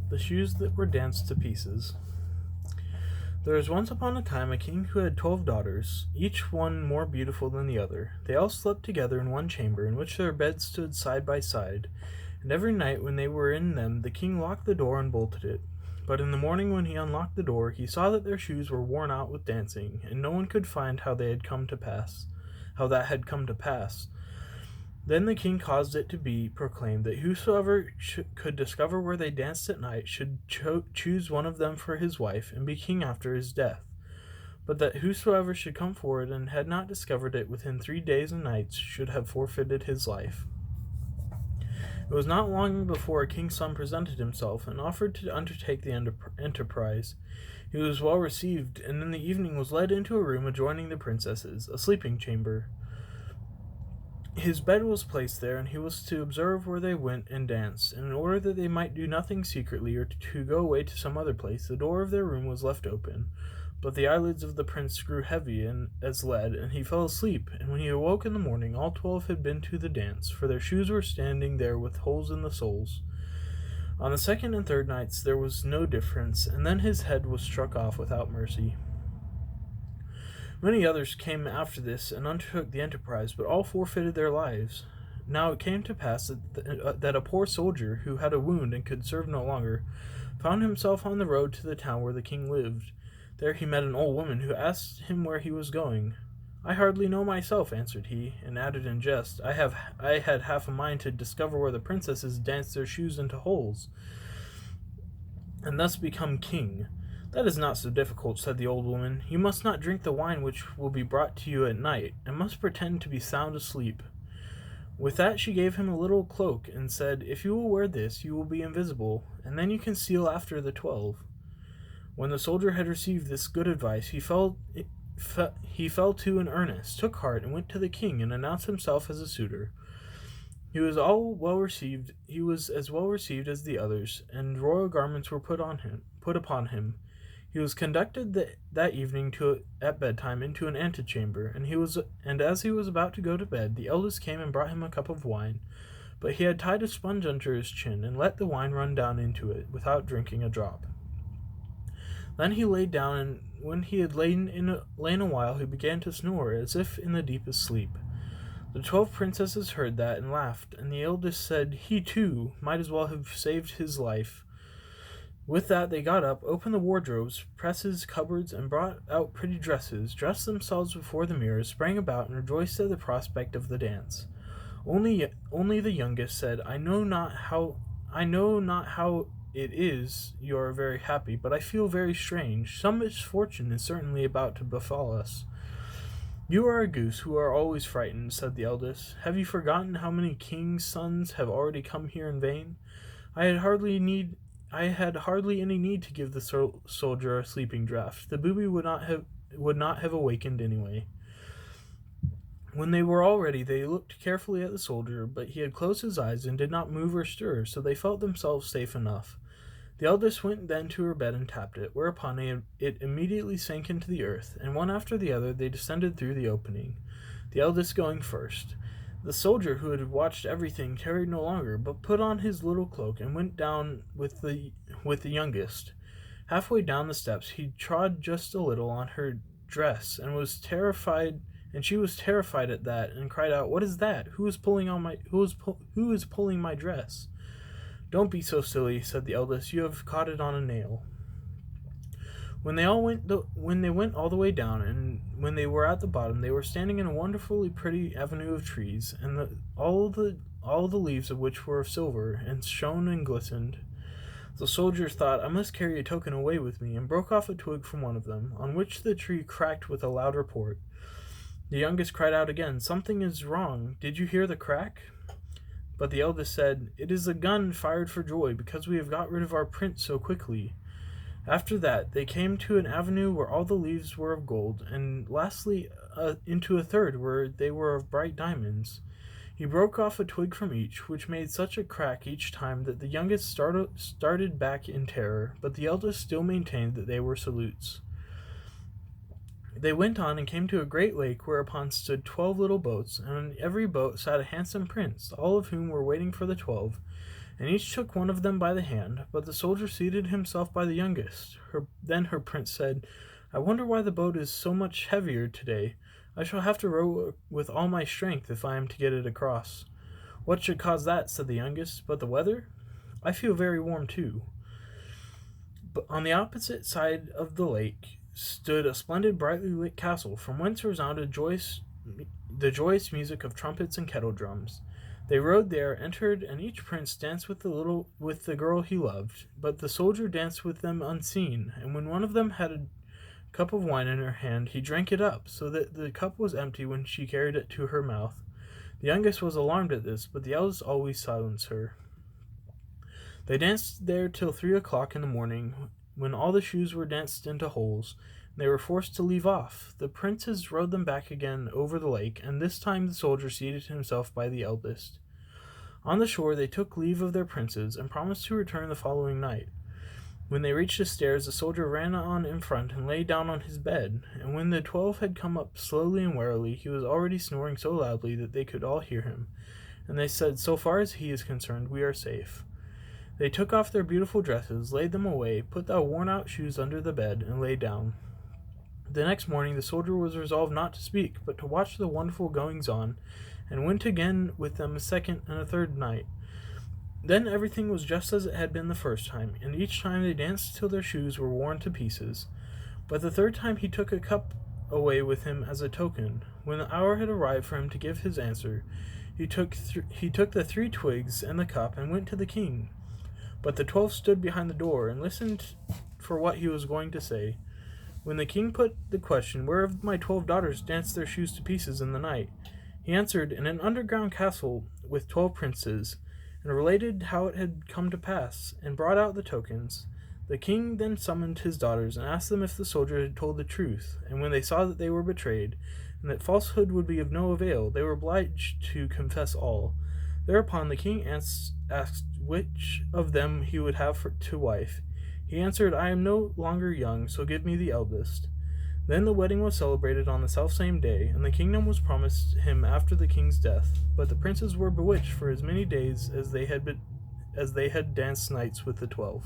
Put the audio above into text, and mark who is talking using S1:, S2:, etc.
S1: The Shoes That Were Danced to Pieces. There was once upon a time a king who had 12 daughters, each one more beautiful than the other. They all slept together in one chamber, in which their beds stood side by side, and every night when they were in them the king locked the door and bolted it. But in the morning when he unlocked the door, he saw that their shoes were worn out with dancing, and no one could find how that had come to pass. Then the king caused it to be proclaimed that whosoever could discover where they danced at night should choose one of them for his wife, and be king after his death. But that whosoever should come forward and had not discovered it within 3 days and nights should have forfeited his life. It was not long before a king's son presented himself and offered to undertake the enterprise. He was well received, and in the evening was led into a room adjoining the princess's, a sleeping chamber. His bed was placed there, and he was to observe where they went and danced, and in order that they might do nothing secretly or to go away to some other place, the door of their room was left open. But the eyelids of the prince grew heavy as lead, and he fell asleep, and when he awoke in the morning all 12 had been to the dance, for their shoes were standing there with holes in the soles. On the second and third nights there was no difference, and then his head was struck off without mercy. Many others came after this and undertook the enterprise, but all forfeited their lives. Now it came to pass that a poor soldier, who had a wound and could serve no longer, found himself on the road to the town where the king lived. There he met an old woman, who asked him where he was going. "I hardly know myself," answered he, and added in jest, I had half a mind to discover where the princesses danced their shoes into holes, and thus become king." "That is not so difficult," said the old woman. "You must not drink the wine which will be brought to you at night, and must pretend to be sound asleep." With that she gave him a little cloak, and said, "If you will wear this, you will be invisible, and then you can steal after the 12. When the soldier had received this good advice, he fell to in earnest, took heart, and went to the king, and announced himself as a suitor. He was as well received as the others, and royal garments were put upon him. He was conducted that evening at bedtime into an antechamber, and as he was about to go to bed, the eldest came and brought him a cup of wine. But he had tied a sponge under his chin, and let the wine run down into it, without drinking a drop. Then he lay down, and when he had lain a while, he began to snore, as if in the deepest sleep. The 12 princesses heard that, and laughed, and the eldest said he, too, might as well have saved his life. With that they got up, opened the wardrobes, presses, cupboards, and brought out pretty dresses, dressed themselves before the mirrors, sprang about, and rejoiced at the prospect of the dance. Only the youngest said, I know not how it is you are very happy, but I feel very strange. Some misfortune is certainly about to befall us." "You are a goose who are always frightened," said the eldest. "Have you forgotten how many kings' sons have already come here in vain? I had hardly any need to give the soldier a sleeping draught. The booby would not have awakened anyway." When they were all ready, they looked carefully at the soldier, but he had closed his eyes and did not move or stir, so they felt themselves safe enough. The eldest went then to her bed and tapped it, whereupon it immediately sank into the earth, and one after the other they descended through the opening, the eldest going first. The soldier, who had watched everything, tarried no longer, but put on his little cloak and went down with the youngest. Halfway down the steps he trod just a little on her dress, and she was terrified at that, and cried out, "What is that? Who is pulling my dress?" "Don't be so silly," said the eldest. "You have caught it on a nail." When they went all the way down, and when they were at the bottom, they were standing in a wonderfully pretty avenue of trees, and all the leaves of which were of silver, and shone and glistened. The soldier thought, "I must carry a token away with me," and broke off a twig from one of them, on which the tree cracked with a loud report. The youngest cried out again, "Something is wrong. Did you hear the crack?" But the eldest said, "It is a gun fired for joy, because we have got rid of our prince so quickly." After that they came to an avenue where all the leaves were of gold, and lastly into a third where they were of bright diamonds. He broke off a twig from each, which made such a crack each time that the youngest started back in terror, but the eldest still maintained that they were salutes. They went on and came to a great lake, whereupon stood 12 little boats, and in every boat sat a handsome prince, all of whom were waiting for the 12, and each took one of them by the hand, but the soldier seated himself by the youngest. Then her prince said, I wonder why the boat is so much heavier today. I shall have to row with all my strength if I am to get it across. What should cause that, said the youngest, but the weather? I feel very warm too. But on the opposite side of the lake stood a splendid brightly lit castle, from whence resounded the joyous music of trumpets and kettle drums. They rode there, entered, and each prince danced with the girl he loved. But the soldier danced with them unseen, and when one of them had a cup of wine in her hand, he drank it up, so that the cup was empty when she carried it to her mouth. The youngest was alarmed at this, but the eldest always silenced her. They danced there till 3 o'clock in the morning, when all the shoes were danced into holes, and they were forced to leave off. The princes rowed them back again over the lake, and this time the soldier seated himself by the eldest. On the shore they took leave of their princes, and promised to return the following night. When they reached the stairs, the soldier ran on in front and lay down on his bed, and when the 12 had come up slowly and warily, he was already snoring so loudly that they could all hear him, and they said, So far as he is concerned, we are safe. They took off their beautiful dresses, laid them away, put the worn-out shoes under the bed, and lay down. The next morning the soldier was resolved not to speak, but to watch the wonderful goings-on, and went again with them a second and a third night. Then everything was just as it had been the first time, and each time they danced till their shoes were worn to pieces. But the third time he took a cup away with him as a token. When the hour had arrived for him to give his answer, he took the 3 twigs and the cup and went to the king. But the 12 stood behind the door and listened for what he was going to say. When the king put the question, Where have my 12 daughters danced their shoes to pieces in the night? He answered, In an underground castle with 12 princes, and related how it had come to pass, and brought out the tokens. The king then summoned his daughters, and asked them if the soldier had told the truth, and when they saw that they were betrayed, and that falsehood would be of no avail, they were obliged to confess all. Thereupon the king asked which of them he would have to wife. He answered, I am no longer young, so give me the eldest. Then the wedding was celebrated on the selfsame day, and the kingdom was promised him after the king's death. But the princes were bewitched for as many days as they had danced nights with the 12.